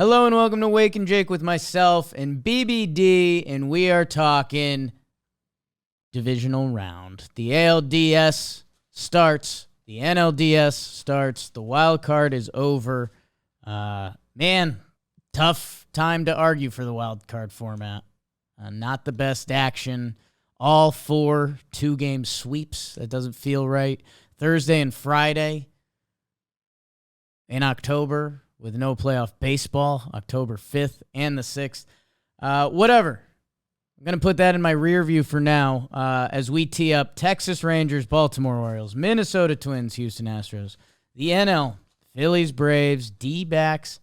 Hello and welcome to Wake and Jake with myself and BBD, and we are talking divisional round. The ALDS starts, the NLDS starts, the wild card is over. Man, tough time to argue for the wild card format. Not the best action. All 4 two-game sweeps. That doesn't feel right. Thursday and Friday in October, with no playoff baseball, October 5th and the 6th. Whatever. I'm going to put that in my rear view for now as we tee up Texas Rangers, Baltimore Orioles, Minnesota Twins, Houston Astros, the NL, Phillies, Braves, DBacks,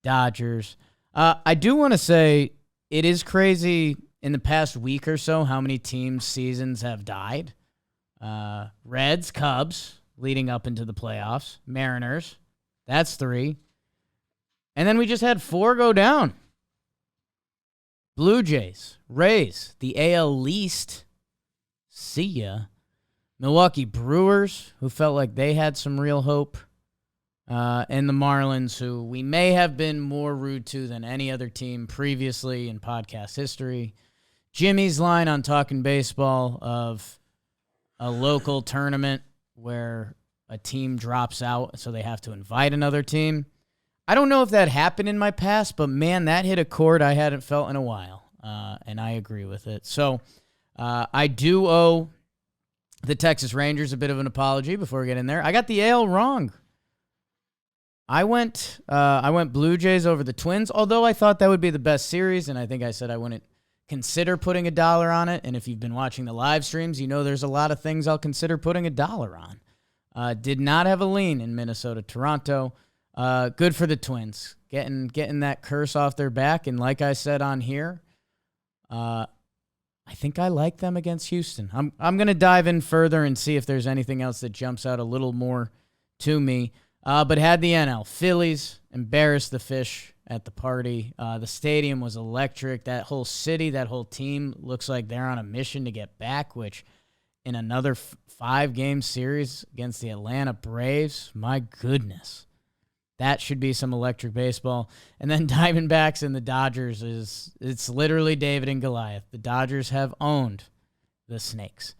Dodgers. I do want to say it is crazy in the past week or so how many teams' seasons have died. Reds, Cubs, leading up into the playoffs. Mariners, that's 3. And then we just had 4 go down. Blue Jays, Rays, the AL least. See ya. Milwaukee Brewers, who felt like they had some real hope. And the Marlins, who we may have been more rude to than any other team previously in podcast history. Jimmy's line on Talking Baseball of a local tournament where a team drops out, so they have to invite another team. I don't know if that happened in my past, but man, that hit a chord I hadn't felt in a while, and I agree with it. So I do owe the Texas Rangers a bit of an apology before we get in there. I got the AL wrong. I went Blue Jays over the Twins, although I thought that would be the best series, and I think I said I wouldn't consider putting $1 on it. And if you've been watching the live streams, you know there's a lot of things I'll consider putting $1 on. Did not have a lean in Minnesota, Toronto. Good for the Twins, getting that curse off their back. And like I said on here, I think I like them against Houston. I'm going to dive in further and see if there's anything else that jumps out a little more to me. But had the NL. Phillies embarrassed the fish at the party. The stadium was electric. That whole city, that whole team looks like they're on a mission to get back, which in another 5-game series against the Atlanta Braves, my goodness. That should be some electric baseball. And then Diamondbacks and the Dodgers it's literally David and Goliath. The Dodgers have owned the Snakes.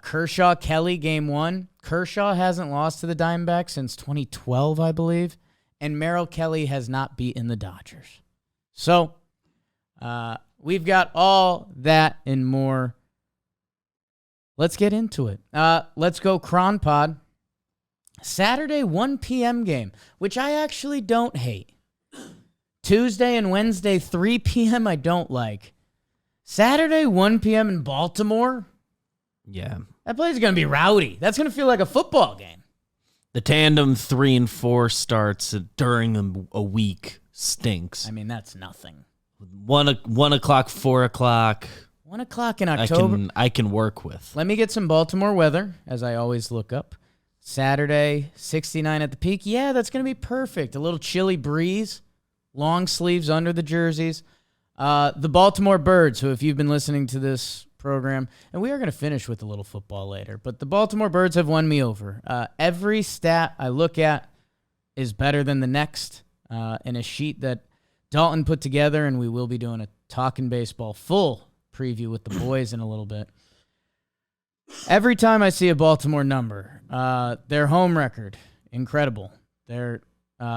Kershaw, Kelly, game 1. Kershaw hasn't lost to the Diamondbacks since 2012, I believe. And Merrill Kelly has not beaten the Dodgers. So we've got all that and more. Let's get into it. Let's go Cron Pod. Saturday, 1 p.m. game, which I actually don't hate. Tuesday and Wednesday, 3 p.m. I don't like. Saturday, 1 p.m. in Baltimore? Yeah. That place is going to be rowdy. That's going to feel like a football game. The tandem 3 and 4 starts during a week stinks. I mean, that's nothing. 1 o'clock, 4 o'clock. 1 o'clock in October. I can work with. Let me get some Baltimore weather, as I always look up. Saturday, 69 at the peak. Yeah, that's going to be perfect. A little chilly breeze, long sleeves under the jerseys. The Baltimore Birds, who if you've been listening to this program, and we are going to finish with a little football later, but the Baltimore Birds have won me over. Every stat I look at is better than the next in a sheet that Dalton put together, and we will be doing a Talking Baseball full preview with the boys in a little bit. Every time I see a Baltimore number, their home record, incredible. They're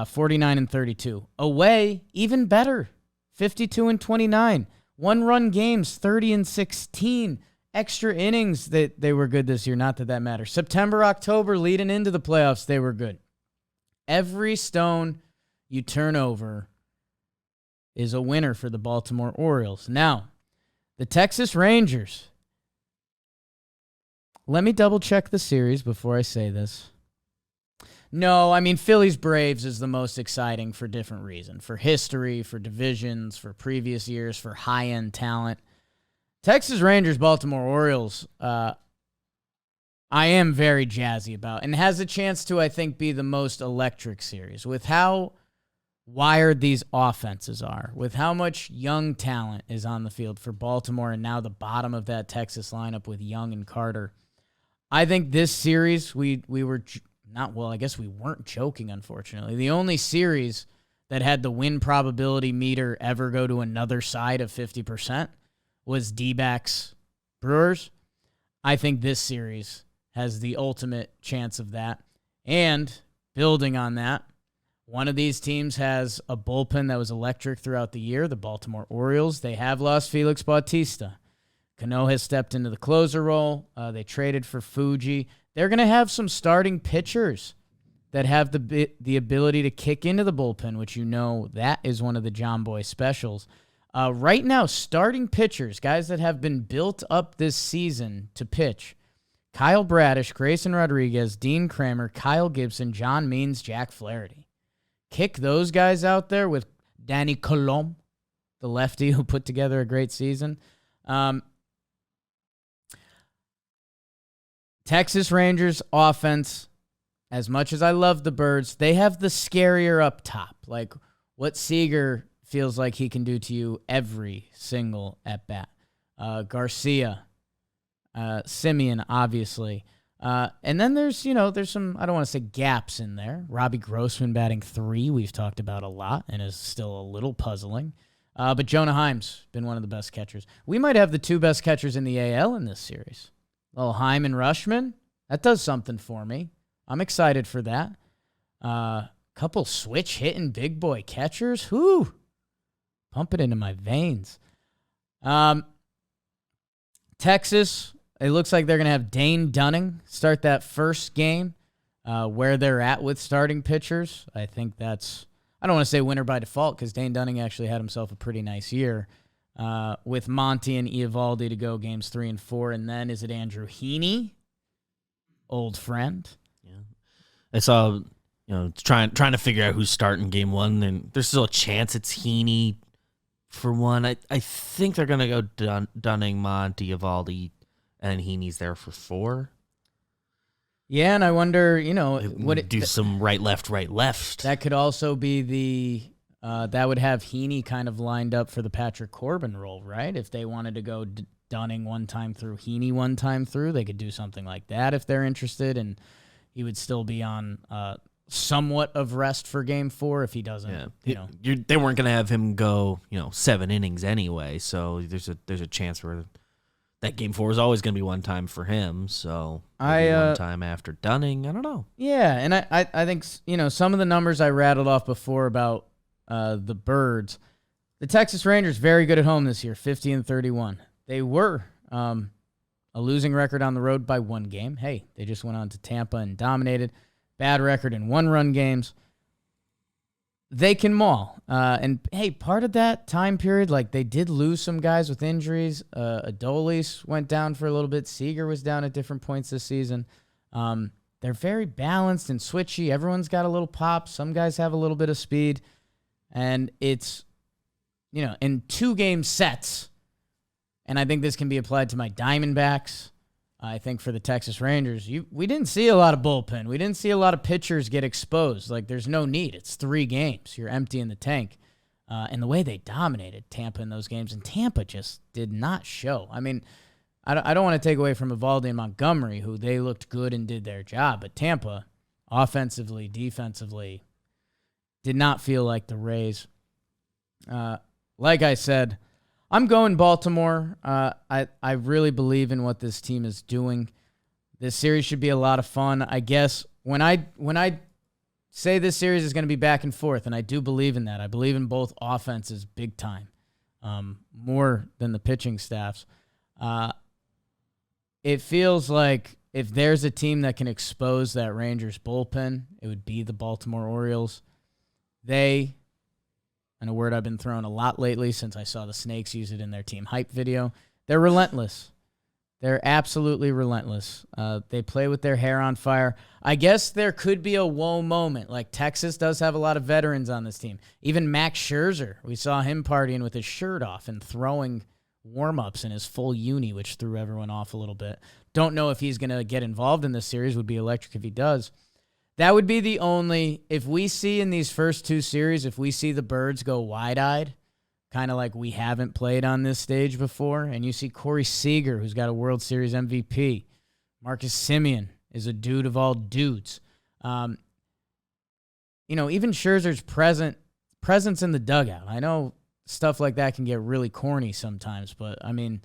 49 and 32. Away, even better, 52 and 29. 1-run games, 30 and 16. Extra innings, they were good this year. Not that that matters. September, October, leading into the playoffs, they were good. Every stone you turn over is a winner for the Baltimore Orioles. Now, the Texas Rangers. Let me double-check the series before I say this. No, I mean, Phillies-Braves is the most exciting for different reasons. For history, for divisions, for previous years, for high-end talent. Texas Rangers, Baltimore Orioles, I am very jazzy about. And has a chance to, I think, be the most electric series. With how wired these offenses are, with how much young talent is on the field for Baltimore, and now the bottom of that Texas lineup with Young and Carter. I think this series, we were not, well, I guess we weren't joking, unfortunately. The only series that had the win probability meter ever go to another side of 50% was DBacks Brewers. I think this series has the ultimate chance of that. And building on that, one of these teams has a bullpen that was electric throughout the year, the Baltimore Orioles. They have lost Felix Bautista. Cano has stepped into the closer role. They traded for Fuji. They're going to have some starting pitchers that have the ability to kick into the bullpen, which that is one of the John Boy specials. Right now, starting pitchers, guys that have been built up this season to pitch, Kyle Bradish, Grayson Rodriguez, Dean Kramer, Kyle Gibson, John Means, Jack Flaherty. Kick those guys out there with Danny Colom, the lefty who put together a great season. Texas Rangers offense, as much as I love the Birds, they have the scarier up top. Like what Seager feels like he can do to you every single at-bat. Garcia, Simeon, obviously. And then there's some, I don't want to say gaps in there. Robbie Grossman batting 3, we've talked about a lot and is still a little puzzling. But Jonah Heim's been one of the best catchers. We might have the 2 best catchers in the AL in this series. Little Heim and Rushman, that does something for me. I'm excited for that. Couple switch hitting big boy catchers. Whoo! Pump it into my veins. Texas, it looks like they're going to have Dane Dunning start that first game. Where they're at with starting pitchers, I think that's, I don't want to say winner by default because Dane Dunning actually had himself a pretty nice year. With Monty and Eovaldi to go games 3 and 4. And then is it Andrew Heaney? Old friend. Yeah. I saw, trying to figure out who's starting game 1, and there's still a chance it's Heaney for 1. I think they're going to go Dunning, Monty, Eovaldi, and Heaney's there for 4. Yeah, and I wonder, would it do some right, left. That could also be that would have Heaney kind of lined up for the Patrick Corbin role, right? If they wanted to go Dunning one time through, Heaney one time through, they could do something like that if they're interested, and he would still be on somewhat of rest for Game 4 if he doesn't. Yeah. They weren't going to have him go 7 innings anyway, so there's a chance where that Game 4 is always going to be one time for him. So one time after Dunning, I don't know. Yeah, and I think some of the numbers I rattled off before about the Birds. The Texas Rangers very good at home this year, 50-31. They were a losing record on the road by 1 game. Hey, they just went on to Tampa and dominated. Bad record in 1-run games. They can maul. And hey, part of that time period, like they did lose some guys with injuries. Adolis went down for a little bit. Seager was down at different points this season. They're very balanced and switchy. Everyone's got a little pop. Some guys have a little bit of speed. And it's, in 2-game sets, and I think this can be applied to my Diamondbacks. I think for the Texas Rangers, we didn't see a lot of bullpen. We didn't see a lot of pitchers get exposed. Like, there's no need. It's 3 games. You're emptying the tank. And the way they dominated Tampa in those games, and Tampa just did not show. I mean, I don't want to take away from Eovaldi and Montgomery, who they looked good and did their job, but Tampa, offensively, defensively, did not feel like the Rays. Like I said, I'm going Baltimore. I really believe in what this team is doing. This series should be a lot of fun. I guess when I say this series is going to be back and forth, and I do believe in that. I believe in both offenses big time, more than the pitching staffs. It feels like if there's a team that can expose that Rangers bullpen, it would be the Baltimore Orioles. They, and a word I've been throwing a lot lately since I saw the Snakes use it in their team hype video, they're relentless. They're absolutely relentless. They play with their hair on fire. I guess there could be a whoa moment. Like Texas does have a lot of veterans on this team. Even Max Scherzer, we saw him partying with his shirt off and throwing warm-ups in his full uni, which threw everyone off a little bit. Don't know if he's going to get involved in this series. Would be electric if he does. That would be the only, if we see in these first 2 series, if we see the Birds go wide-eyed, kind of like we haven't played on this stage before, and you see Corey Seager, who's got a World Series MVP, Marcus Semien is a dude of all dudes. Even Scherzer's presence in the dugout. I know stuff like that can get really corny sometimes, but I mean,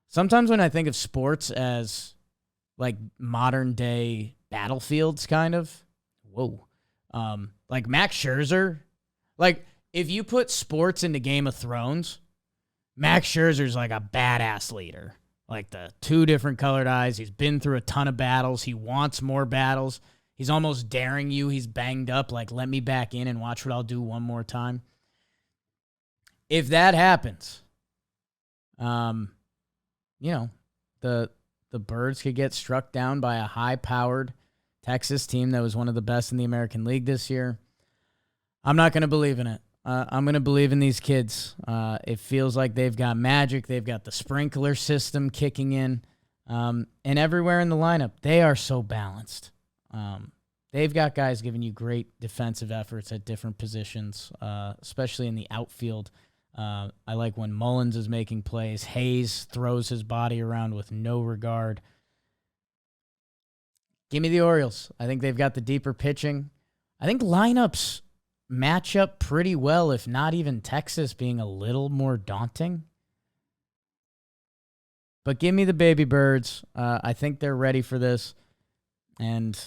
sometimes when I think of sports as like modern day battlefields, kind of, like Max Scherzer, like if you put sports into Game of Thrones, Max Scherzer's like a badass leader. Like the 2 different colored eyes. He's been through a ton of battles. He wants more battles. He's almost daring you. He's banged up. Like, let me back in and watch what I'll do one more time. If that happens, the Birds could get struck down by a high-powered Texas team that was one of the best in the American League this year. I'm not going to believe in it. I'm going to believe in these kids. It feels like they've got magic. They've got the sprinkler system kicking in. And everywhere in the lineup, they are so balanced. They've got guys giving you great defensive efforts at different positions, especially in the outfield. I like when Mullins is making plays. Hayes throws his body around with no regard. Give me the Orioles. I think they've got the deeper pitching. I think lineups match up pretty well, if not even Texas being a little more daunting. But give me the baby Birds. I think they're ready for this. And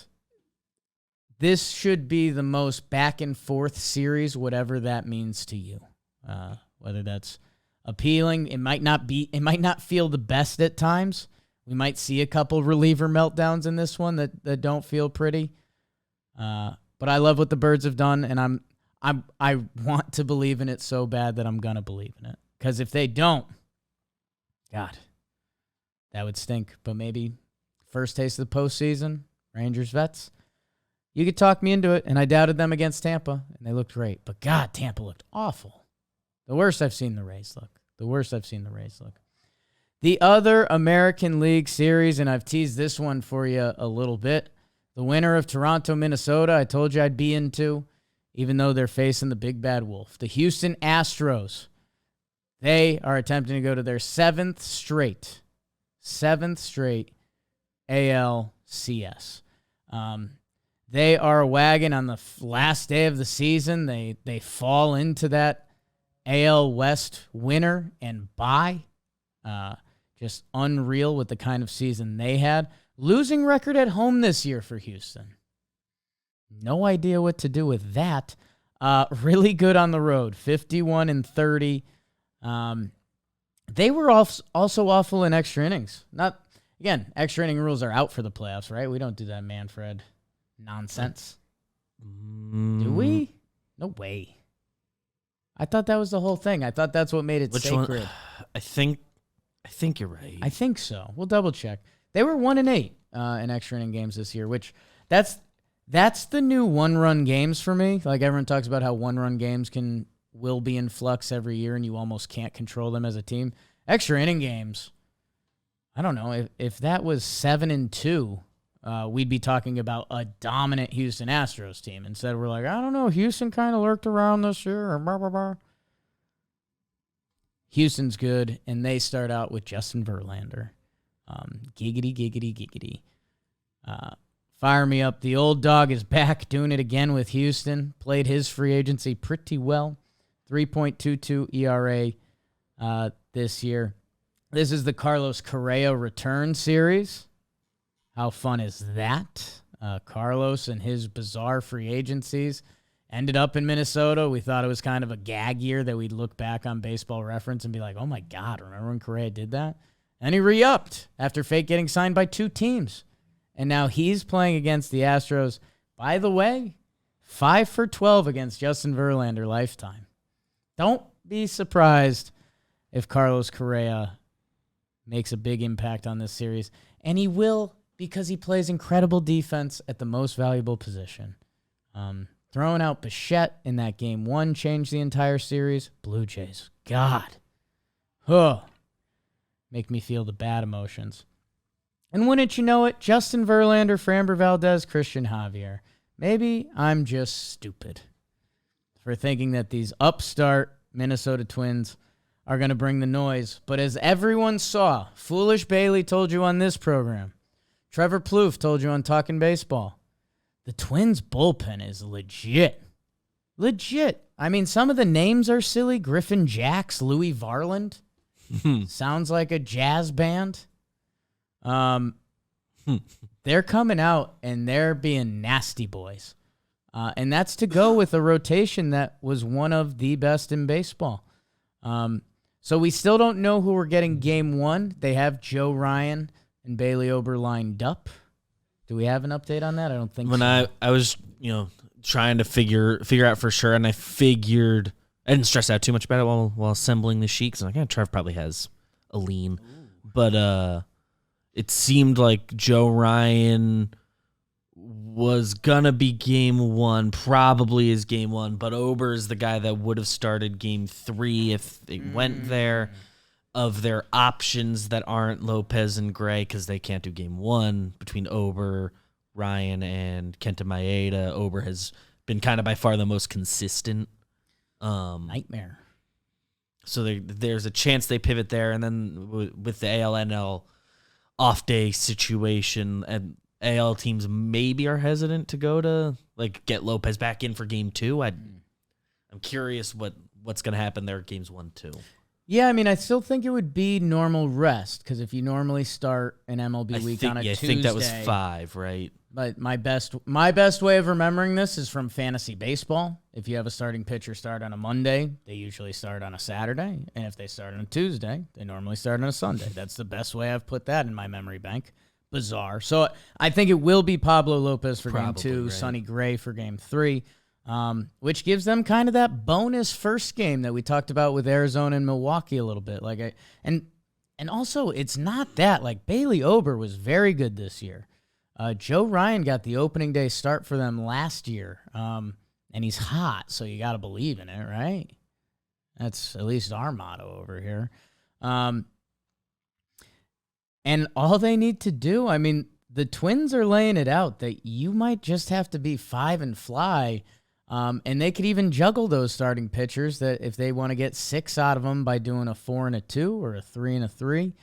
this should be the most back and forth series, whatever that means to you. Whether that's appealing, it might not feel the best at times. We might see a couple reliever meltdowns in this one that don't feel pretty. But I love what the Birds have done, and I want to believe in it so bad that I'm going to believe in it. Because if they don't, God, that would stink. But maybe first taste of the postseason, Rangers vets. You could talk me into it, and I doubted them against Tampa, and they looked great. But God, Tampa looked awful. The worst I've seen the Rays look. The other American League series, and I've teased this one for you a little bit. The winner of Toronto, Minnesota, I told you I'd be into, even though they're facing the big bad wolf. The Houston Astros, they are attempting to go to their seventh straight ALCS. They are a wagon on the last day of the season. They fall into that AL West winner and bye. Just unreal with the kind of season they had. Losing record at home this year for Houston. No idea what to do with that. Really good on the road, 51-30. They were also awful in extra innings. Extra inning rules are out for the playoffs, right? We don't do that Manfred nonsense. Do we? No way. I thought that was the whole thing. I thought that's what made it sacred. One? I think you're right. I think so. We'll double check. They were 1-8 in extra inning games this year, which that's the new one-run games for me. Like everyone talks about how one-run games will be in flux every year and you almost can't control them as a team. Extra inning games, I don't know. If that was 7-2, we'd be talking about a dominant Houston Astros team. Instead, we're like, I don't know, Houston kind of lurked around this year. Blah, blah, blah. Houston's good, and they start out with Justin Verlander. Giggity. Fire me up. The old dog is back, doing it again with Houston. Played his free agency pretty well. 3.22 ERA this year. This is the Carlos Correa return series. How fun is that? Carlos and his bizarre free agencies ended up in Minnesota. We thought it was kind of a gag year that we'd look back on Baseball Reference and be like, oh my God, remember when Correa did that? And he re-upped after fake getting signed by 2 teams. And now he's playing against the Astros. By the way, 5 for 12 against Justin Verlander lifetime. Don't be surprised if Carlos Correa makes a big impact on this series. And he will, because he plays incredible defense at the most valuable position. Throwing out Bichette in that game 1 changed the entire series. Blue Jays. God. Make me feel the bad emotions. And wouldn't you know it, Justin Verlander, Framber Valdez, Christian Javier. Maybe I'm just stupid for thinking that these upstart Minnesota Twins are going to bring the noise. But as everyone saw, Foolish Bailey told you on this program, Trevor Plouffe told you on Talking Baseball, the Twins' bullpen is legit. Legit. I mean, some of the names are silly. Griffin Jacks, Louis Varland. Sounds like a jazz band. They're coming out and they're being nasty boys. And that's to go with a rotation that was one of the best in baseball. So we still don't know who we're getting game one. They have Joe Ryan and Bailey Ober lined up. Do we have an update on that? I don't think so. I was, trying to figure out for sure, and I figured I didn't stress out too much about it while assembling the sheet, because I'm like, Trev probably has a lean. Ooh. But it seemed like Joe Ryan was gonna be game one, probably is game one, but Ober is the guy that would have started game three if they went there. Of their options that aren't Lopez and Gray, because they can't do game one, between Ober, Ryan, and Kenta Maeda, Ober has been kind of by far the most consistent. Nightmare. So there's a chance they pivot there, and then with the AL-NL off-day situation, and AL teams maybe are hesitant to go to get Lopez back in for game two. I'm curious what's going to happen there at games 1-2. Yeah, I mean, I still think it would be normal rest, because if you normally start an MLB week on a Tuesday. I think that was 5, right? But my best way of remembering this is from fantasy baseball. If you have a starting pitcher start on a Monday, they usually start on a Saturday. And if they start on a Tuesday, they normally start on a Sunday. That's the best way I've put that in my memory bank. Bizarre. So I think it will be Pablo Lopez for game 2, right. Sonny Gray for game 3. Which gives them kind of that bonus first game that we talked about with Arizona and Milwaukee a little bit. And also, it's not that. Bailey Ober was very good this year. Joe Ryan got the opening day start for them last year, and he's hot, so you got to believe in it, right? That's at least our motto over here. And all they need to do, I mean, the Twins are laying it out that you might just have to be 5 and fly. And they could even juggle those starting pitchers that if they want to get 6 out of them by doing a 4 and a 2 or a 3 and a 3.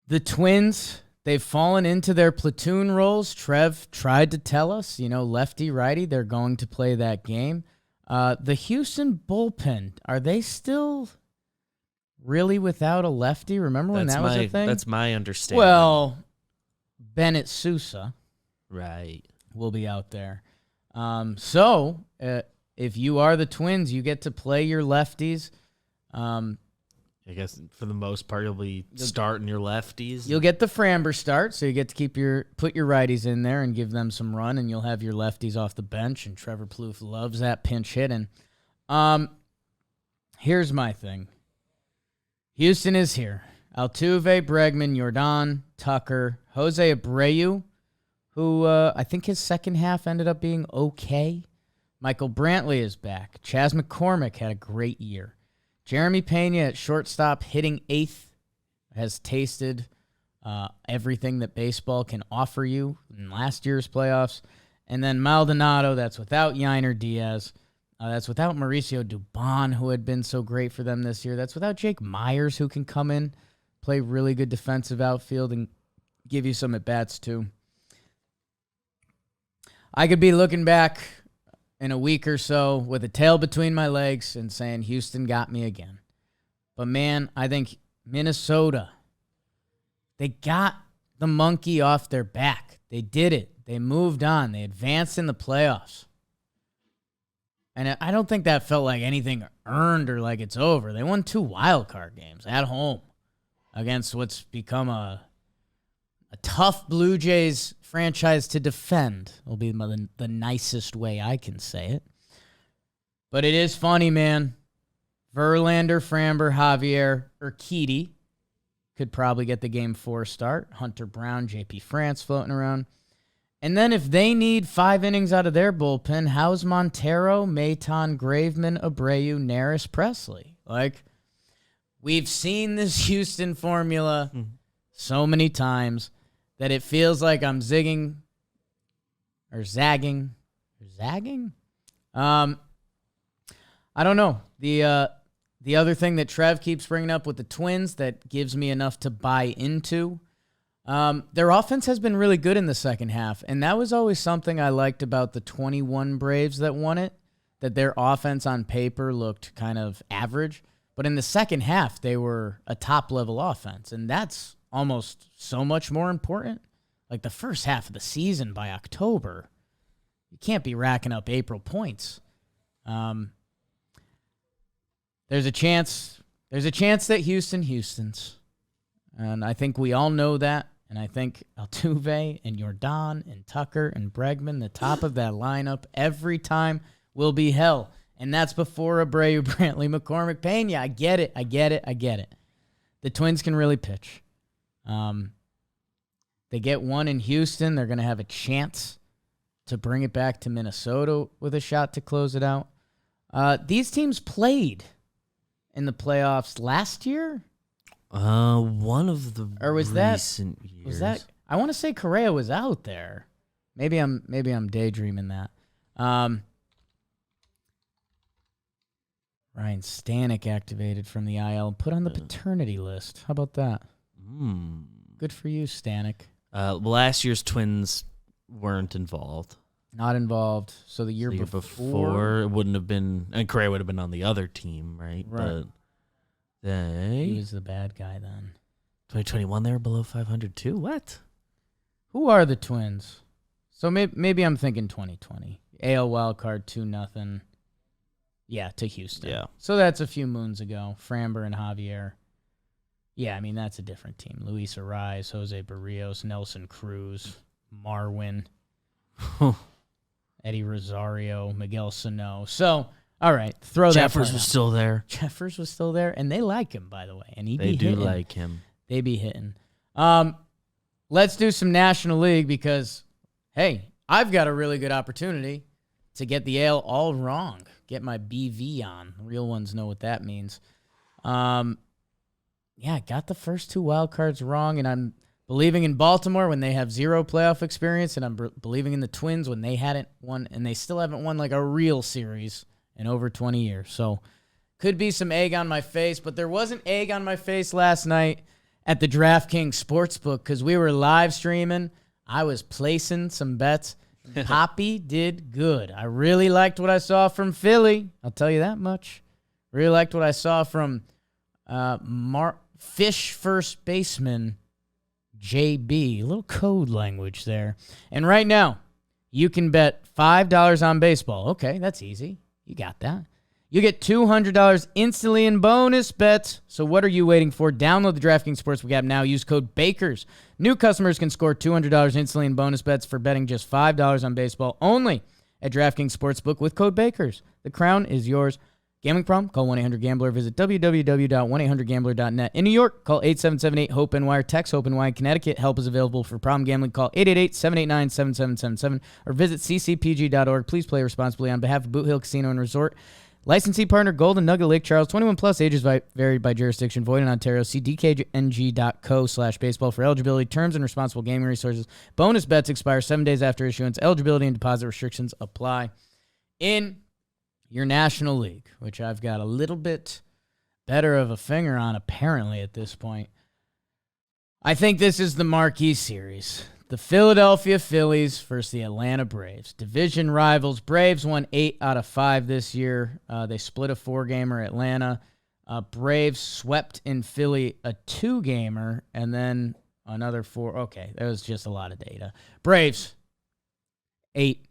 The Twins, they've fallen into their platoon roles. Trev tried to tell us, lefty, righty, they're going to play that game. The Houston bullpen, are they still really without a lefty? Remember when that was a thing? That's my understanding. Well, Bennett Sousa. Right. Will be out there. So if you are the Twins, you get to play your lefties. I guess for the most part, you'll be starting your lefties. You'll get the Framber start, so you get to put your righties in there and give them some run, and you'll have your lefties off the bench, and Trevor Plouffe loves that pinch hitting. Here's my thing. Houston is here. Altuve, Bregman, Yordan, Tucker, Jose Abreu, who I think his second half ended up being okay. Michael Brantley is back. Chas McCormick had a great year. Jeremy Pena at shortstop, hitting 8th, has tasted everything that baseball can offer you in last year's playoffs. And then Maldonado, that's without Yainer Diaz. That's without Mauricio Dubon, who had been so great for them this year. That's without Jake Myers, who can come in, play really good defensive outfield, and give you some at-bats too. I could be looking back in a week or so with a tail between my legs and saying Houston got me again. But, man, I think Minnesota, they got the monkey off their back. They did it. They moved on. They advanced in the playoffs. And I don't think that felt like anything earned or like it's over. They won 2 wild card games at home against what's become a tough Blue Jays franchise to defend. Will be the nicest way I can say it. But it is funny, man. Verlander, Framber, Javier, Urquidy could probably get the game 4 start. Hunter Brown, JP France floating around. And then if they need 5 innings out of their bullpen, how's Montero, Maton, Graveman, Abreu, Neris, Presley? We've seen this Houston formula so many times that it feels like I'm zigging or zagging. Zagging? I don't know. The other thing that Trev keeps bringing up with the Twins that gives me enough to buy into, Their offense has been really good in the second half, and that was always something I liked about the 21 Braves that won it, that their offense on paper looked kind of average, but in the second half, they were a top-level offense, and that's almost so much more important. Like the first half of the season by October, you can't be racking up April points. There's a chance that Houston's. And I think we all know that. And I think Altuve and Yordan and Tucker and Bregman, the top of that lineup, every time will be hell. And that's before Abreu, Brantley, McCormick, Pena. I get it. The Twins can really pitch. They get one in Houston. They're going to have a chance to bring it back to Minnesota with a shot to close it out. These teams played in the playoffs last year. One of the recent years. Was that? I want to say Correa was out there. Maybe I'm daydreaming that. Ryan Stanek activated from the IL and put on the paternity list. How about that? Good for you, Stanek. Last year's Twins weren't involved. Not involved. So the year before it wouldn't have been, and Correa would have been on the other team, right? Right. But he was the bad guy then. 2021, they were below 500 too. What? Who are the Twins? So maybe I'm thinking 2020. AL wildcard 2-0. Yeah, to Houston. Yeah. So that's a few moons ago. Framber and Javier. Yeah, I mean, that's a different team. Luis Ariz, Jose Barrios, Nelson Cruz, Marwin, Eddie Rosario, Miguel Sano. So, all right, throw Jeffers that was still there. Jeffers was still there, and they like him, by the way. And they do like him. They be hitting. Let's do some National League because, hey, I've got a really good opportunity to get the AL all wrong. Get my BV on. Real ones know what that means. Yeah, got the first two wild cards wrong, and I'm believing in Baltimore when they have zero playoff experience, and I'm believing in the Twins when they hadn't won, and they still haven't won like a real series in over 20 years. So could be some egg on my face, but there wasn't egg on my face last night at the DraftKings Sportsbook because we were live streaming. I was placing some bets. Poppy did good. I really liked what I saw from Philly. I'll tell you that much. Really liked what I saw from Fish first baseman JB. A little code language there. And right now, you can bet $5 on baseball. Okay, that's easy. You got that. You get $200 instantly in bonus bets. So what are you waiting for? Download the DraftKings Sportsbook app now. Use code BAKERS. New customers can score $200 instantly in bonus bets for betting just $5 on baseball only at DraftKings Sportsbook with code BAKERS. The crown is yours. Gambling problem? Call 1-800-GAMBLER. Visit www.1800gambler.net. In New York, call 877-8-HOPE-NY. Text HOPE-NY. In Connecticut, help is available for problem gambling. Call 888-789-7777 or visit ccpg.org. Please play responsibly on behalf of Boot Hill Casino and Resort. Licensee partner Golden Nugget Lake Charles. 21 plus. Ages varied by jurisdiction. Void in Ontario. See dkng.co/baseball for eligibility, terms, and responsible gaming resources. Bonus bets expire 7 days after issuance. Eligibility and deposit restrictions apply. In your National League, which I've got a little bit better of a finger on apparently at this point, I think this is the marquee series. The Philadelphia Phillies versus the Atlanta Braves. Division rivals. Braves won 8 out of 5 this year. They split a 4-gamer. Atlanta. Braves swept in Philly a 2-gamer and then another 4. Okay, that was just a lot of data. Braves, 8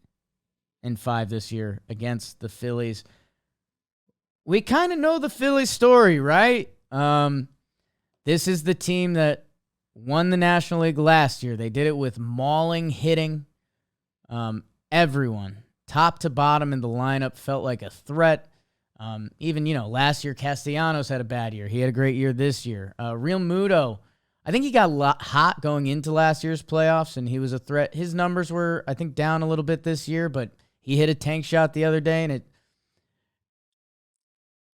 and 5 this year against the Phillies. We kind of know the Phillies story, right? This is the team that won the National League last year. They did it with mauling hitting. Everyone, top to bottom in the lineup, felt like a threat. Even, last year Castellanos had a bad year. He had a great year this year. Real Muto, I think he got hot going into last year's playoffs, and he was a threat. His numbers were, I think, down a little bit this year, but he hit a tank shot the other day, and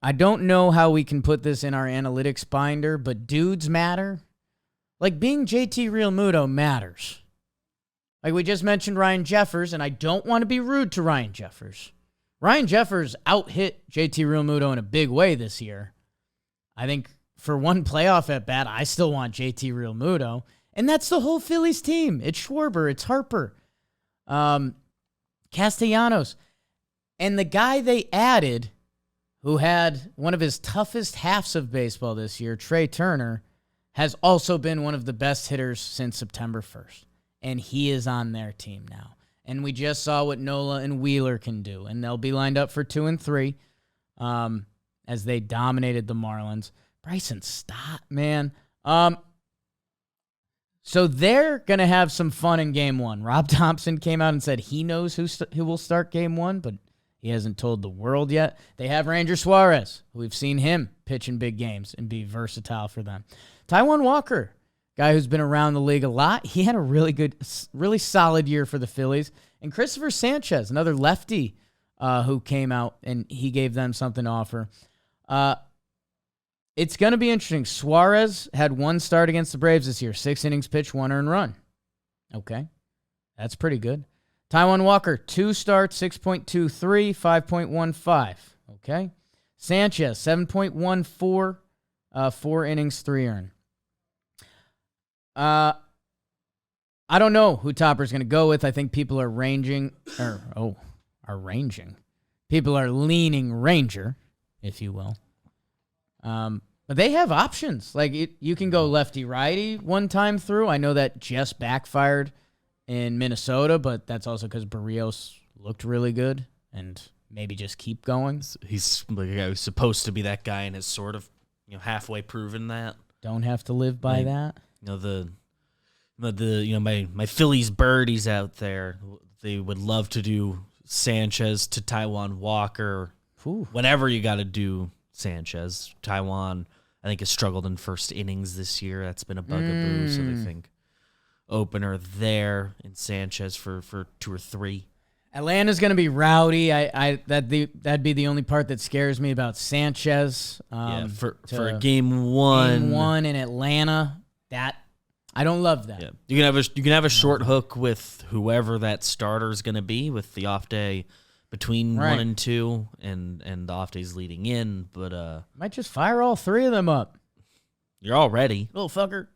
I don't know how we can put this in our analytics binder, but dudes matter. Like, being JT Realmuto matters. Like, we just mentioned Ryan Jeffers, and I don't want to be rude to Ryan Jeffers. Ryan Jeffers out-hit JT Realmuto in a big way this year. I think for one playoff at bat, I still want JT Realmuto. And that's the whole Phillies team. It's Schwarber. It's Harper. Castellanos. And the guy they added, who had one of his toughest halves of baseball this year, Trey Turner, has also been one of the best hitters since September 1st. And he is on their team now. And we just saw what Nola and Wheeler can do. And they'll be lined up for 2 and 3 as they dominated the Marlins. Bryson Stott, man. So they're going to have some fun in Game 1. Rob Thompson came out and said he knows who will start Game 1, but he hasn't told the world yet. They have Ranger Suarez. We've seen him pitch in big games and be versatile for them. Taijuan Walker, guy who's been around the league a lot. He had a really solid year for the Phillies. And Christopher Sanchez, another lefty who came out, and he gave them something to offer. It's going to be interesting. Suarez had 1 start against the Braves this year. 6 innings pitched, 1 earned run. Okay. That's pretty good. Taijuan Walker, 2 starts, 6.23, 5.15. Okay. Sanchez, 7.14, 4 innings, 3 earned. I don't know who Topper's going to go with. I think people are ranging. People are leaning Ranger, if you will. But they have options. Like, you can go lefty-righty one time through. I know that just backfired in Minnesota, but that's also because Barrios looked really good, and maybe just keep going. He's like a guy who's supposed to be that guy and has sort of halfway proven that. Don't have to live by that. My Phillies birdies out there, they would love to do Sanchez to Taijuan Walker. Ooh. Whenever you got to do Sanchez. Taijuan, I think, has struggled in first innings this year. That's been a bugaboo. So they think opener there in Sanchez for 2 or 3. Atlanta's going to be rowdy. That'd be the only part that scares me about Sanchez. For Game 1. Game 1 in Atlanta. I don't love that. Yeah. You can have a short hook with whoever that starter is going to be with the off day between 1 and 2 and the off days leading in, but might just fire all 3 of them up. You're all ready. Little fucker.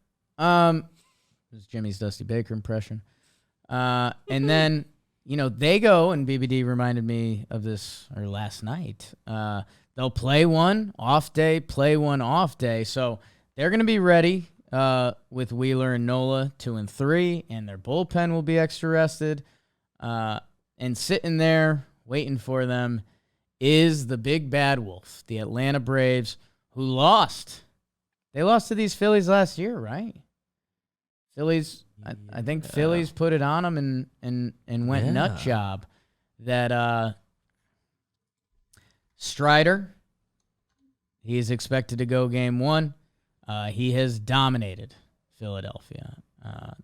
This is Jimmy's Dusty Baker impression. And then, they go, and BBD reminded me of this last night. They'll play 1 off day, play 1 off day. So they're going to be ready with Wheeler and Nola 2 and 3, and their bullpen will be extra rested. And sitting there waiting for them is the big bad wolf, the Atlanta Braves, who lost. They lost to these Phillies last year, right? Phillies, I think Phillies put it on them and went nut job. That Strider, he is expected to go Game 1. He has dominated Philadelphia.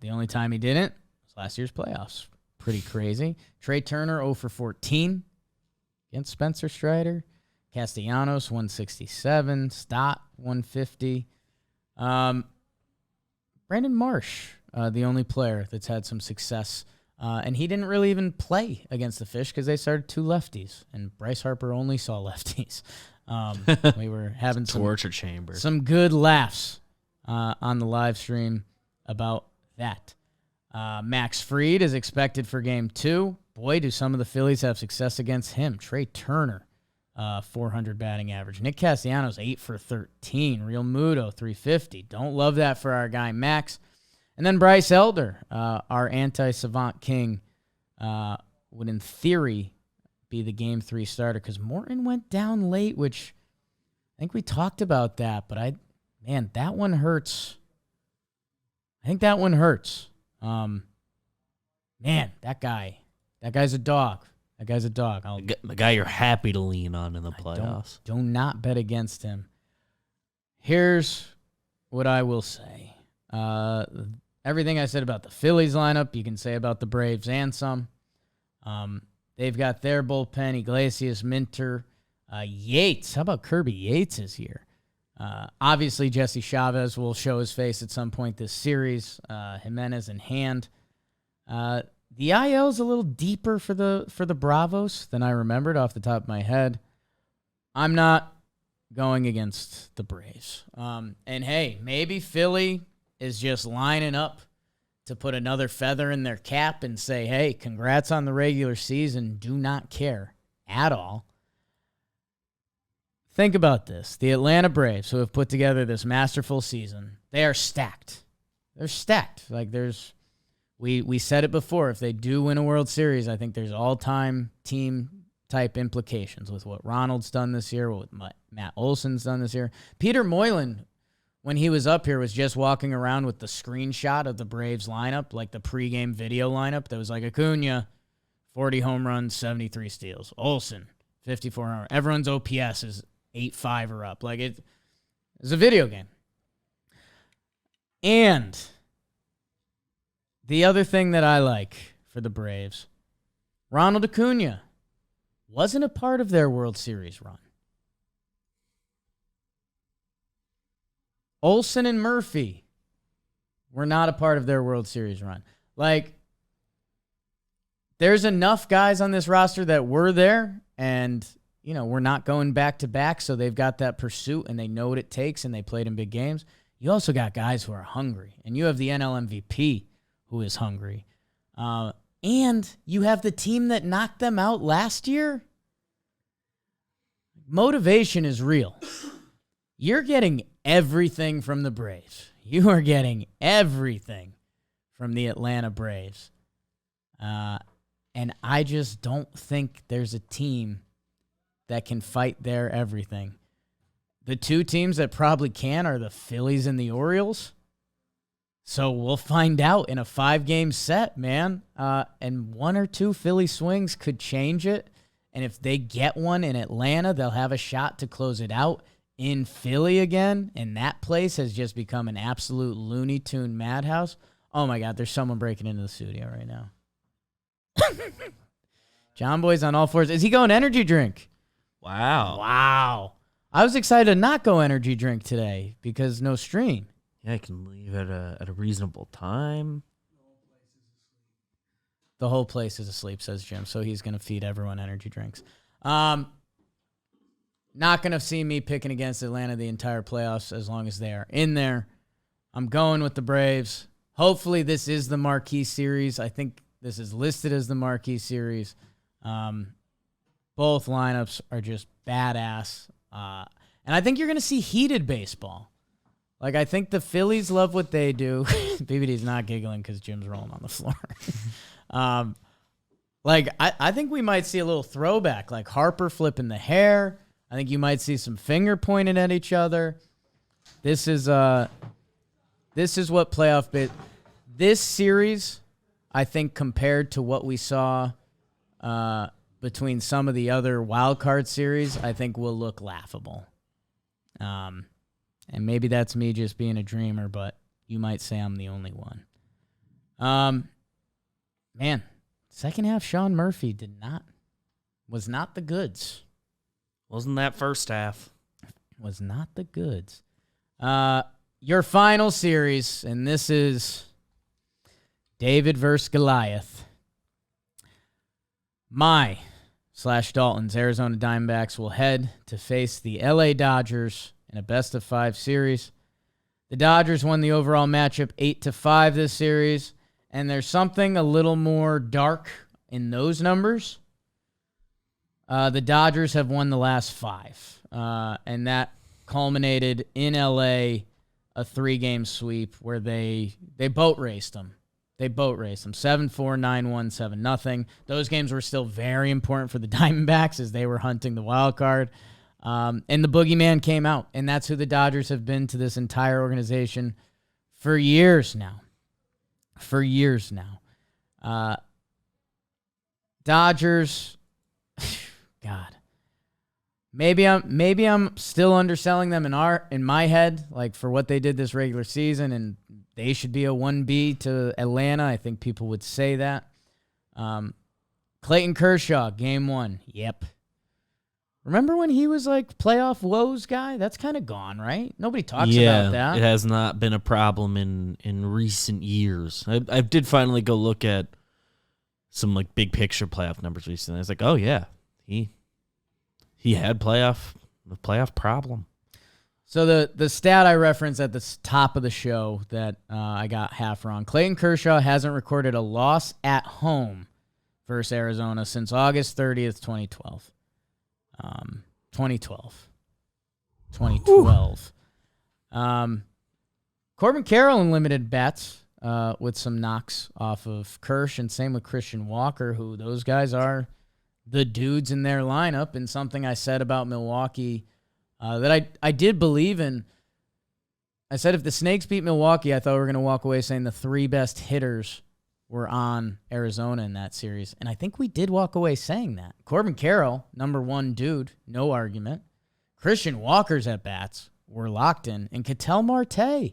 The only time he didn't was last year's playoffs. Pretty crazy. Trey Turner 0 for 14 against Spencer Strider. Castellanos 167. Stott 150. Brandon Marsh, the only player that's had some success. And he didn't really even play against the Fish because they started 2 lefties. And Bryce Harper only saw lefties. We were having torture chamber. Some good laughs on the live stream about that. Max Fried is expected for Game 2. Boy, do some of the Phillies have success against him. Trey Turner, 400 batting average. Nick Castellanos, 8 for 13. Real Muto, 350. Don't love that for our guy Max. And then Bryce Elder, our anti-Savant King, would in theory be the Game 3 starter because Morton went down late, which I think we talked about that, but that one hurts. I think that one hurts. That guy's a dog. That guy's a dog. The guy you're happy to lean on in the playoffs. Do not bet against him. Here's what I will say. Everything I said about the Phillies lineup, you can say about the Braves and some. They've got their bullpen, Iglesias, Minter, Yates. How about Kirby Yates is here? Obviously, Jesse Chavez will show his face at some point this series. Jimenez in hand. The IL is a little deeper for the Bravos than I remembered off the top of my head. I'm not going against the Braves. And hey, maybe Philly is just lining up to put another feather in their cap and say, hey, congrats on the regular season, do not care at all. Think about this. The Atlanta Braves, who have put together this masterful season, they are stacked. They're stacked. Like we said it before, if they do win a World Series, I think there's all-time team type implications with what Ronald's done this year, what Matt Olson's done this year. Peter Moylan, when he was up here, was just walking around with the screenshot of the Braves lineup, like the pregame video lineup that was like Acuna, 40 home runs, 73 steals. Olson, 54 home runs. Everyone's OPS is 8.5 or up. Like it's a video game. And the other thing that I like for the Braves, Ronald Acuna wasn't a part of their World Series run. Olson and Murphy were not a part of their World Series run. Like, there's enough guys on this roster that were there, and, you know, we're not going back to back, so they've got that pursuit, and they know what it takes, and they played in big games. You also got guys who are hungry, and you have the NL MVP who is hungry. And you have the team that knocked them out last year. Motivation is real. You're getting everything from the Braves. You are getting everything from the Atlanta Braves. And I just don't think there's a team that can fight their everything. The two teams that probably can are the Phillies and the Orioles. So we'll find out in a 5-game set, man. And one or two Philly swings could change it. And if they get one in Atlanta, they'll have a shot to close it out in Philly again. And that place has just become an absolute Looney Tune madhouse. Oh, my God, there's someone breaking into the studio right now. John Boy's on all fours. Is he going energy drink? Wow. I was excited to not go energy drink today because no stream. Yeah, I can leave at a reasonable time. The whole place is asleep, says Jim, so he's going to feed everyone energy drinks. Not going to see me picking against Atlanta the entire playoffs as long as they are in there. I'm going with the Braves. Hopefully this is the marquee series. I think this is listed as the marquee series. Both lineups are just badass. And I think you're going to see heated baseball. Like, I think the Phillies love what they do. BBD's not giggling because Jim's rolling on the floor. I think we might see a little throwback, like Harper flipping the hair. I think you might see some finger pointing at each other. This is what playoff bit. This series, I think, compared to what we saw between some of the other wild card series, I think will look laughable. And maybe that's me just being a dreamer, but you might say I'm the only one. Man, second half Sean Murphy was not the goods. Wasn't that first half? Was not the goods. Your final series, and this is David versus Goliath. Dalton's Arizona Diamondbacks will head to face the LA Dodgers in a best-of-5 series. The Dodgers won the overall matchup 8-5 this series, and there's something a little more dark in those numbers. The Dodgers have won the last 5, and that culminated in LA, a 3-game sweep where they boat raced them. 7-4, 9-1, 7-0. Those games were still very important for the Diamondbacks as they were hunting the wild card. And the boogeyman came out, and that's who the Dodgers have been to this entire organization for years now. Dodgers, God, maybe I'm still underselling them in my head, like for what they did this regular season, and they should be a 1B to Atlanta. I think people would say that. Clayton Kershaw, game 1. Yep. Remember when he was like playoff woes guy? That's kind of gone, right? Nobody talks about that. It has not been a problem in recent years. I did finally go look at some like big picture playoff numbers recently. I was like, oh yeah, he had playoff problem. So the stat I referenced at the top of the show that I got half wrong. Clayton Kershaw hasn't recorded a loss at home versus Arizona since August 30th, 2012. 2012. Corbin Carroll in limited bats with some knocks off of Kersh, and same with Christian Walker, who those guys are the dudes in their lineup. And something I said about Milwaukee that I did believe in. I said if the Snakes beat Milwaukee, I thought we were going to walk away saying the three best hitters were on Arizona in that series. And I think we did walk away saying that. Corbin Carroll, number one dude, no argument. Christian Walker's at-bats were locked in. And Ketel Marte,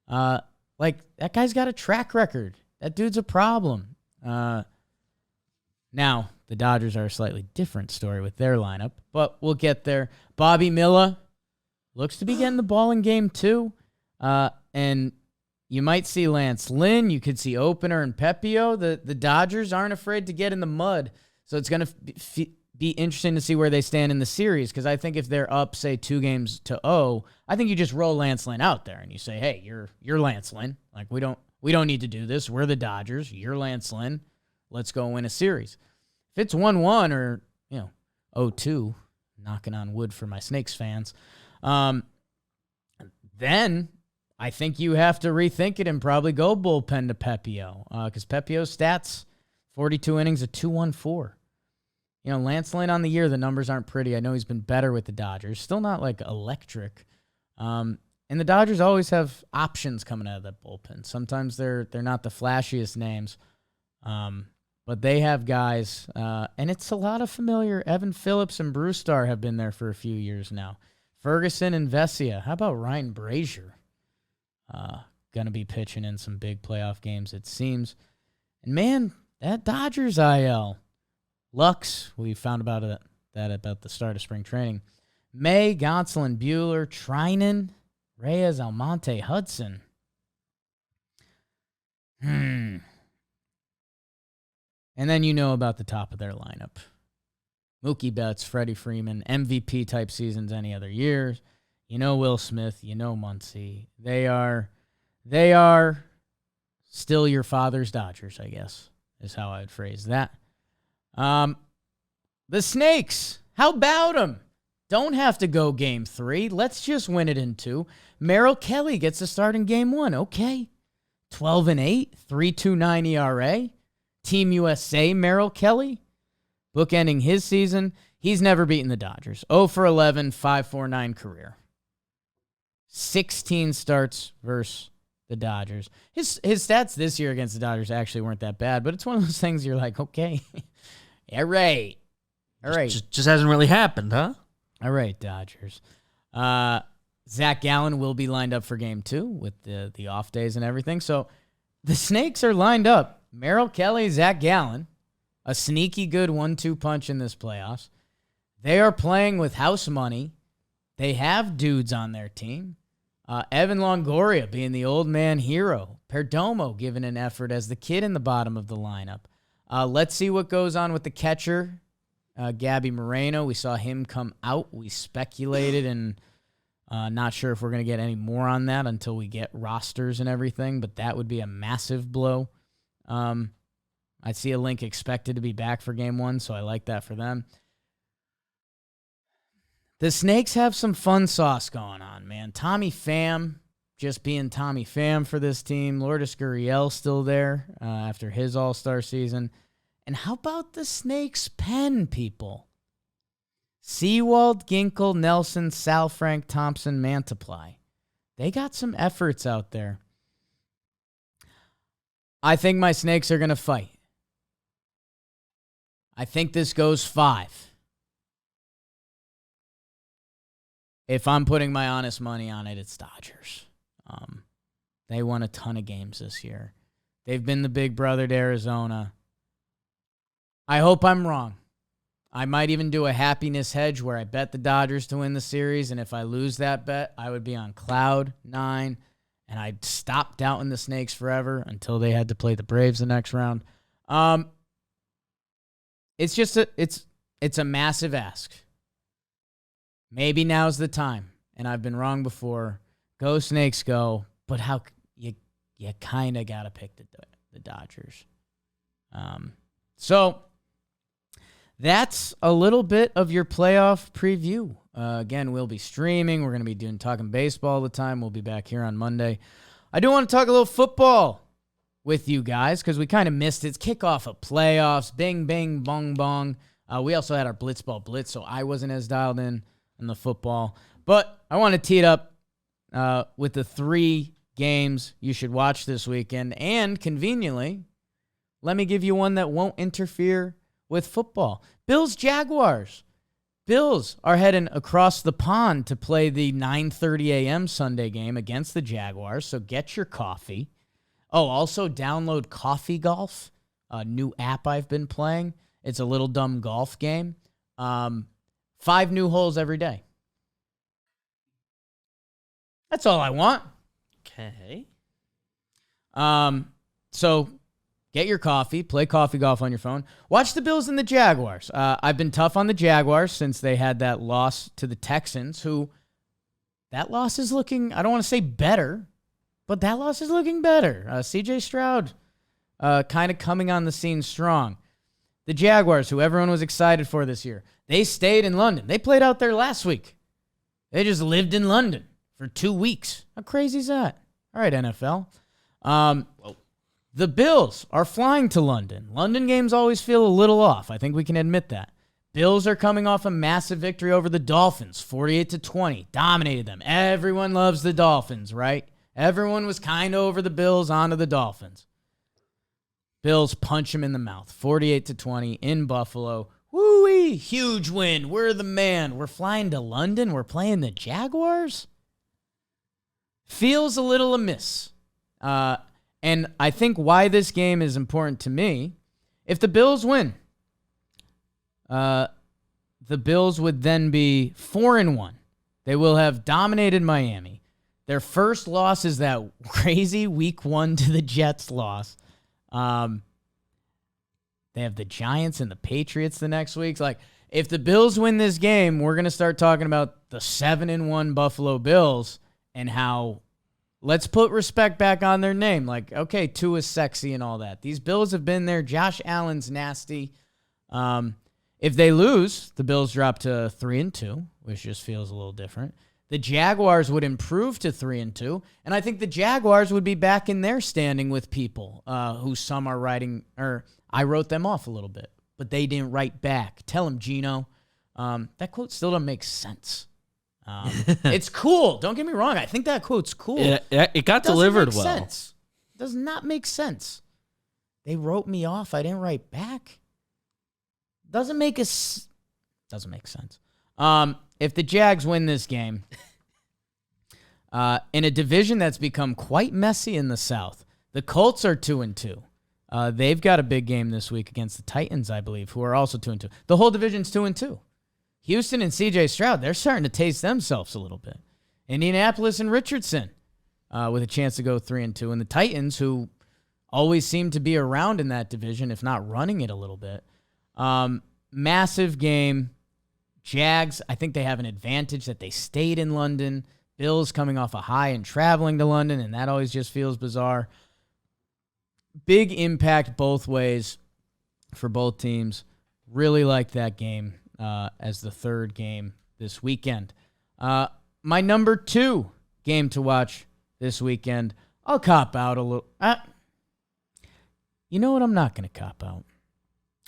that guy's got a track record. That dude's a problem. Now, the Dodgers are a slightly different story with their lineup, but we'll get there. Bobby Miller looks to be getting the ball in game 2. And you might see Lance Lynn. You could see opener and Pepio. The Dodgers aren't afraid to get in the mud. So it's going to be interesting to see where they stand in the series, because I think if they're up, say, 2-0, I think you just roll Lance Lynn out there and you say, hey, you're Lance Lynn. Like, we don't need to do this. We're the Dodgers. You're Lance Lynn. Let's go win a series. If it's 1-1 or 0-2, knocking on wood for my Snakes fans, then I think you have to rethink it and probably go bullpen to Pepio, because Pepio's stats, 42 innings, a 2.14. Lance Lynn on the year, the numbers aren't pretty. I know he's been better with the Dodgers. Still not like electric. And the Dodgers always have options coming out of that bullpen. Sometimes they're not the flashiest names, but they have guys, and it's a lot of familiar. Evan Phillips and Brewstar have been there for a few years now. Ferguson and Vesia. How about Ryan Brazier? Going to be pitching in some big playoff games, it seems. And, man, that Dodgers IL. Lux, we found about the start of spring training. May, Gonsolin, Buehler, Trinan, Reyes, Almonte, Hudson. And then about the top of their lineup. Mookie Betts, Freddie Freeman, MVP-type seasons any other year. Will Smith, Muncy. They are still your father's Dodgers, I guess, is how I would phrase that. The Snakes, how about them? Don't have to go game 3. Let's just win it in 2. Merrill Kelly gets to start in game 1. Okay. 12-8, 3.29 ERA. Team USA Merrill Kelly, bookending his season. He's never beaten the Dodgers. 0-for-11, 5.49 career. 16 starts versus the Dodgers. His stats this year against the Dodgers actually weren't that bad, but it's one of those things you're like, okay, all right. Just hasn't really happened, huh? All right, Dodgers. Zach Gallen will be lined up for game 2 with the off days and everything. So the Snakes are lined up. Merrill Kelly, Zach Gallen, a sneaky good 1-2 punch in this playoffs. They are playing with house money. They have dudes on their team. Evan Longoria being the old man hero. Perdomo giving an effort as the kid in the bottom of the lineup. Let's see what goes on with the catcher, Gabby Moreno. We saw him come out. We speculated, and not sure if we're going to get any more on that until we get rosters and everything, but that would be a massive blow. I see a link expected to be back for game 1, so I like that for them. The Snakes have some fun sauce going on, man. Tommy Pham just being Tommy Pham for this team. Lourdes Gurriel still there after his all-star season. And how about the Snakes pen, people? Sewald, Ginkel, Nelson, Sal Frank, Thompson, Mantiply. They got some efforts out there. I think my Snakes are going to fight. I think this goes 5. If I'm putting my honest money on it, it's Dodgers. They won a ton of games this year. They've been the big brother to Arizona. I hope I'm wrong. I might even do a happiness hedge where I bet the Dodgers to win the series, and if I lose that bet, I would be on cloud 9, and I'd stop doubting the Snakes forever until they had to play the Braves the next round. It's a massive ask. Maybe now's the time. and I've been wrong before. Go Snakes, go! But how you kind of gotta pick the Dodgers. So that's a little bit of your playoff preview. Again, we'll be streaming. We're going to be talking baseball all the time. We'll be back here on Monday. I do want to talk a little football with you guys because we kind of missed it. It's kickoff of playoffs. Bing, bang, bong, bong. We also had our Blitzball Blitz, so I wasn't as dialed in on the football. But I want to tee it up with the 3 games you should watch this weekend. And conveniently, let me give you one that won't interfere with football. Bills-Jaguars. Bills are heading across the pond to play the 9:30 a.m. Sunday game against the Jaguars, so get your coffee. Oh, also download Coffee Golf, a new app I've been playing. It's a little dumb golf game. 5 new holes every day. That's all I want. Okay. So get your coffee, play Coffee Golf on your phone. Watch the Bills and the Jaguars. I've been tough on the Jaguars since they had that loss to the Texans, who that loss is looking, I don't want to say better, but that loss is looking better. CJ Stroud kind of coming on the scene strong. The Jaguars, who everyone was excited for this year, they stayed in London. They played out there last week. They just lived in London for 2 weeks. How crazy is that? All right, NFL. The Bills are flying to London. London games always feel a little off. I think we can admit that. Bills are coming off a massive victory over the Dolphins, 48-20. Dominated them. Everyone loves the Dolphins, right? Everyone was kind of over the Bills, onto the Dolphins. Bills punch them in the mouth, 48-20 in Buffalo. Woo-wee, huge win. We're the man. We're flying to London. We're playing the Jaguars. Feels a little amiss. And I think why this game is important to me, if the Bills win, the Bills would then be 4-1. They will have dominated Miami. Their first loss is that crazy week 1 to the Jets loss. They have the Giants and the Patriots the next week. Like, if the Bills win this game, we're going to start talking about the 7-1 Buffalo Bills and how let's put respect back on their name. Like, okay, Tua's sexy and all that. These Bills have been there. Josh Allen's nasty. If they lose, the Bills drop to 3-2, which just feels a little different. The Jaguars would improve to 3-2, and I think the Jaguars would be back in their standing with people who some are writing, or I wrote them off a little bit, but they didn't write back. Tell them, Gino. That quote still doesn't make sense. It's cool. Don't get me wrong. I think that quote's cool. It got delivered well. Sense. Does not make sense. They wrote me off. I didn't write back. Doesn't make sense. If the Jags win this game, in a division that's become quite messy in the South, the Colts are 2-2. They've got a big game this week against the Titans, I believe, who are also 2-2. The whole division's 2-2. Houston and C.J. Stroud, they're starting to taste themselves a little bit. Indianapolis and Richardson with a chance to go 3-2. And the Titans, who always seem to be around in that division, if not running it a little bit. Massive game. Jags, I think they have an advantage that they stayed in London. Bills coming off a high and traveling to London, and that always just feels bizarre. Big impact both ways for both teams. Really like that game as the third game this weekend. My number 2 game to watch this weekend, I'll cop out a little. You know what? I'm not going to cop out.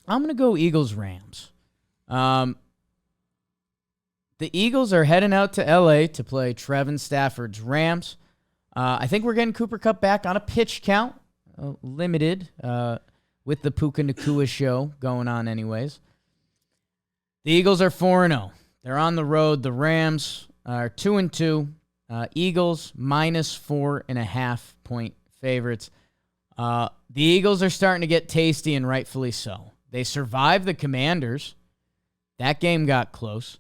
I'm going to go Eagles-Rams. The Eagles are heading out to L.A. to play Trevin Stafford's Rams. I think we're getting Cooper Kupp back on a pitch count, limited, with the Puka Nacua show going on anyways. The Eagles are 4-0. They're on the road. The Rams are 2-2. Eagles minus 4.5 point favorites. The Eagles are starting to get tasty, and rightfully so. They survived the Commanders. That game got close.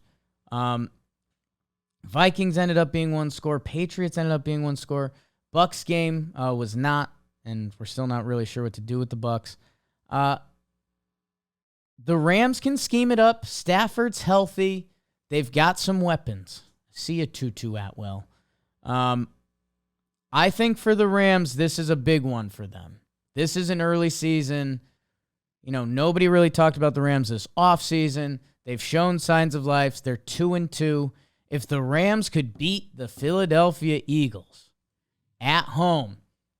Vikings ended up being 1 score. Patriots ended up being 1 score. Bucks game was not, and we're still not really sure what to do with the Bucks. The Rams can scheme it up. Stafford's healthy. They've got some weapons. See you, Tutu Atwell. I think for the Rams, this is a big one for them. This is an early season. Nobody really talked about the Rams this offseason. They've shown signs of life. They're 2-2. If the Rams could beat the Philadelphia Eagles at home,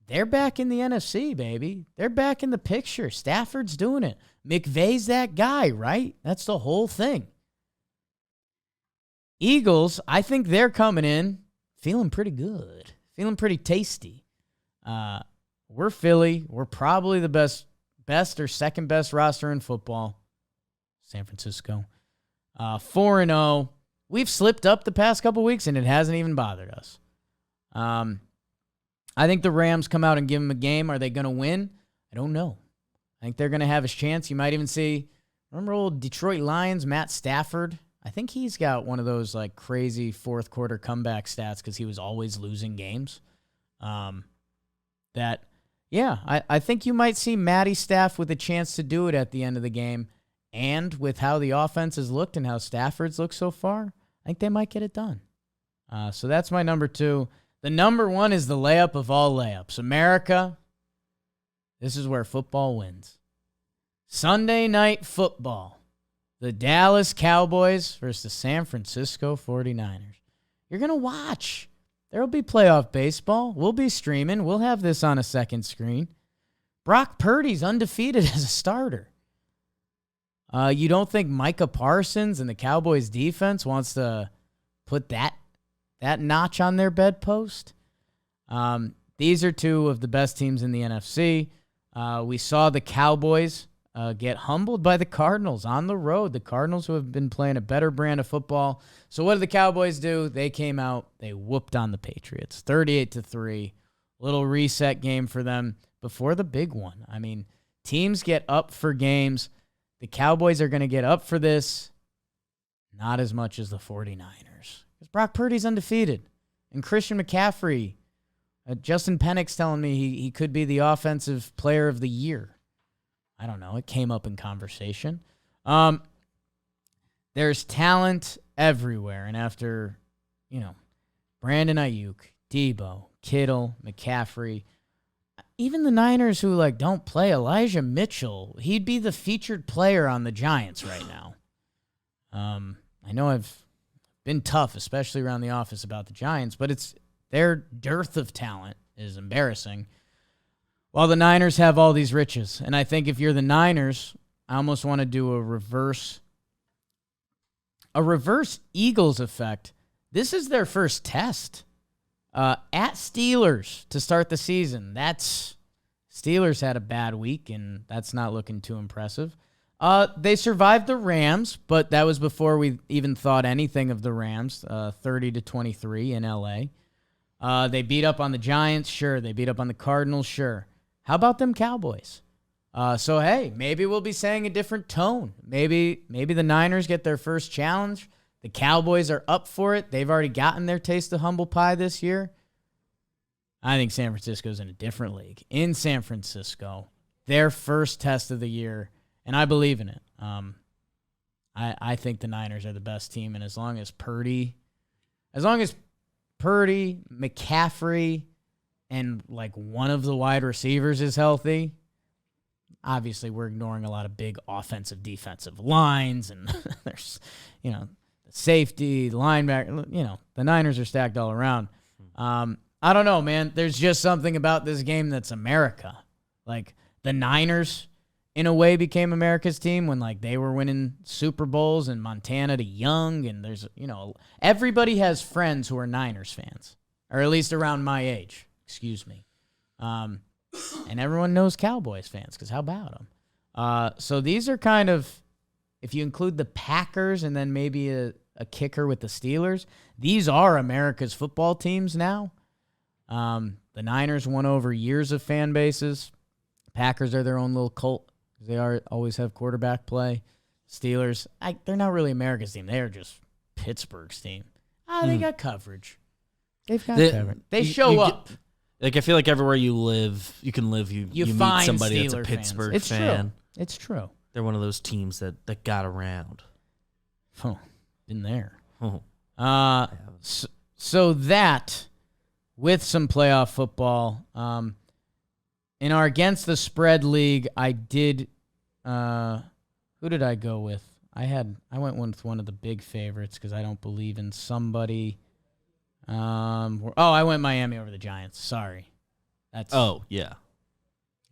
they're back in the NFC, baby. They're back in the picture. Stafford's doing it. McVay's that guy, right? That's the whole thing. Eagles, I think they're coming in feeling pretty good, feeling pretty tasty. We're Philly. We're probably the best or second best roster in football. San Francisco. 4-0. We've slipped up the past couple weeks, and it hasn't even bothered us. I think the Rams come out and give them a game. Are they going to win? I don't know. I think they're going to have a chance. You might even see, remember old Detroit Lions, Matt Stafford? I think he's got one of those like crazy fourth quarter comeback stats because he was always losing games. I think you might see Matty Staff with a chance to do it at the end of the game. And with how the offense has looked and how Stafford's looked so far, I think they might get it done. So that's my number 2. The number 1 is the layup of all layups. America, this is where football wins. Sunday night football. The Dallas Cowboys versus the San Francisco 49ers. You're going to watch. There will be playoff baseball. We'll be streaming. We'll have this on a second screen. Brock Purdy's undefeated as a starter. You don't think Micah Parsons and the Cowboys defense wants to put that notch on their bedpost? These are 2 of the best teams in the NFC. We saw the Cowboys get humbled by the Cardinals on the road. The Cardinals who have been playing a better brand of football. So what did the Cowboys do? They came out. They whooped on the Patriots. 38-3. Little reset game for them before the big one. I mean, teams get up for games. The Cowboys are going to get up for this. Not as much as the 49ers. Because Brock Purdy's undefeated. And Christian McCaffrey, Justin Pennick's telling me he could be the offensive player of the year. I don't know. It came up in conversation. There's talent everywhere. And after, Brandon Ayuk, Debo, Kittle, McCaffrey, even the Niners who don't play, Elijah Mitchell, he'd be the featured player on the Giants right now. I know I've been tough, especially around the office about the Giants, but their dearth of talent is embarrassing. While the Niners have all these riches. And I think if you're the Niners, I almost want to do a reverse Eagles effect. This is their first test. At Steelers to start the season. Steelers had a bad week, and that's not looking too impressive. They survived the Rams, but that was before we even thought anything of the Rams, 30-23 in L.A. They beat up on the Giants, sure. They beat up on the Cardinals, sure. How about them Cowboys? So, hey, maybe we'll be saying a different tone. Maybe the Niners get their first challenge. The Cowboys are up for it. They've already gotten their taste of humble pie this year. I think San Francisco's in a different league. In San Francisco, their first test of the year, and I believe in it. I think the Niners are the best team, and as long as Purdy, McCaffrey, and one of the wide receivers is healthy, obviously we're ignoring a lot of big offensive defensive lines, and there's, the safety, the linebacker, the Niners are stacked all around. I don't know, man. There's just something about this game that's America. The Niners, in a way, became America's team when they were winning Super Bowls in Montana to Young, and there's, everybody has friends who are Niners fans, or at least around my age. Excuse me. And everyone knows Cowboys fans, because how about them? So these are kind of, if you include the Packers and then maybe a kicker with the Steelers, these are America's football teams now. The Niners won over years of fan bases. Packers are their own little cult. They always have quarterback play. Steelers, they're not really America's team. They are just Pittsburgh's team. They got coverage. They've got coverage. They show up. I feel like everywhere you live, you meet somebody Steeler that's a Pittsburgh fans. fan. It's true. They're one of those teams that got around. Oh, been there. Oh. So that, with some playoff football, in our Against the Spread league, I did. Who did I go with? I went with one of the big favorites because I don't believe in somebody. I went Miami over the Giants. Sorry. Yeah.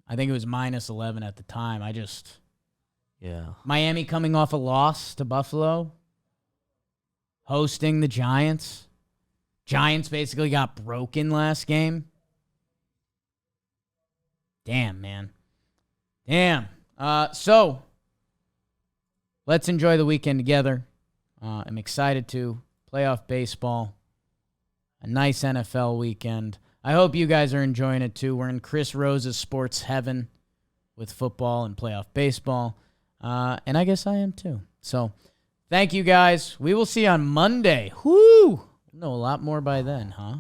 I think it was -11 at the time. Yeah. Miami coming off a loss to Buffalo, hosting the Giants. Giants basically got broken last game. Damn, man. Damn. So, let's enjoy the weekend together. I'm excited to playoff baseball. A nice NFL weekend. I hope you guys are enjoying it too. We're in Chris Rose's sports heaven with football and playoff baseball. And I guess I am too. So, thank you guys. We will see you on Monday. Whoo! We'll know a lot more by then, huh?